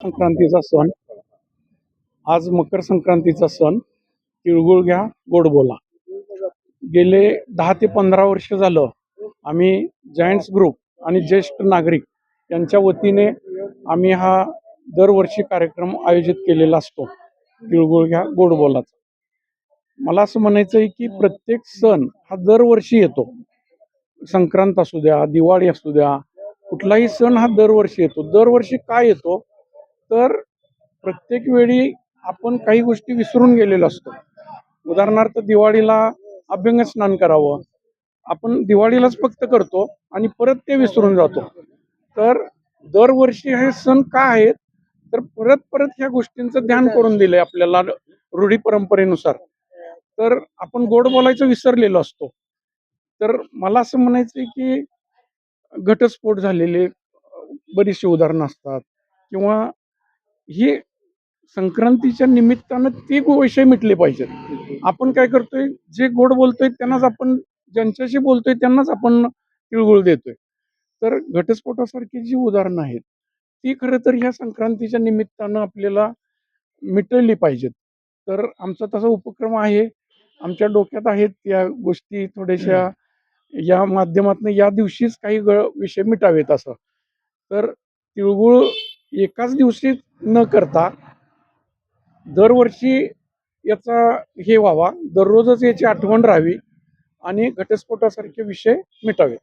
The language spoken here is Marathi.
संक्रांतीचा सण. आज मकर संक्रांतीचा सण. तिळगुळ घ्या, गोड बोला. गेले 10 ते 15 वर्ष झालं आम्ही जायंट्स ग्रुप आणि ज्येष्ठ नागरिक यांच्या वतीने आम्ही हा दरवर्षी कार्यक्रम आयोजित केलेला असतो, तिळगुळ घ्या, गोड बोलाचा. मला असं म्हणायचं आहे की प्रत्येक सण हा दरवर्षी येतो. संक्रांत असू द्या, दिवाळी असू द्या, कुठलाही सण हा दरवर्षी येतो. दरवर्षी काय येतो तर प्रत्येक वेळी आपण काही गोष्टी विसरून गेलेलो असतो. उदाहरणार्थ दिवाळीला अभ्यंग स्नान करावं, आपण दिवाळीलाच फक्त करतो आणि परत ते विसरून जातो. तर दरवर्षी हे सण का आहेत तर परत परत ह्या गोष्टींचं ध्यान करून दिलंय आपल्याला रूढी परंपरेनुसार. तर आपण गोड बोलायचं विसरलेलो असतो. तर मला असं म्हणायचं की घटस्फोट झालेले बरीचशी उदाहरणं असतात किंवा ही संक्रांतीच्या निमित्तानं ते विषय मिटले पाहिजेत. आपण काय करतोय, जे गोड बोलतोय त्यांनाच आपण, ज्यांच्याशी बोलतोय त्यांनाच आपण तिळगुळ देतोय. तर घटस्फोटासारखी जी उदाहरणं आहेत ती खरं तर ह्या संक्रांतीच्या निमित्तानं आपल्याला मिटवली पाहिजेत. तर आमचा तसा उपक्रम आहे, आमच्या डोक्यात आहेत या गोष्टी थोड्याशा या माध्यमातून या दिवशीच काही विषय मिटावेत असं. तर तिळगुळ एकाच दिवशी न करता दरवर्षी याचा हे व्हावा, दररोजच याची आठवण राहावी आणि घटस्फोटासारखे विषय मिटावेत.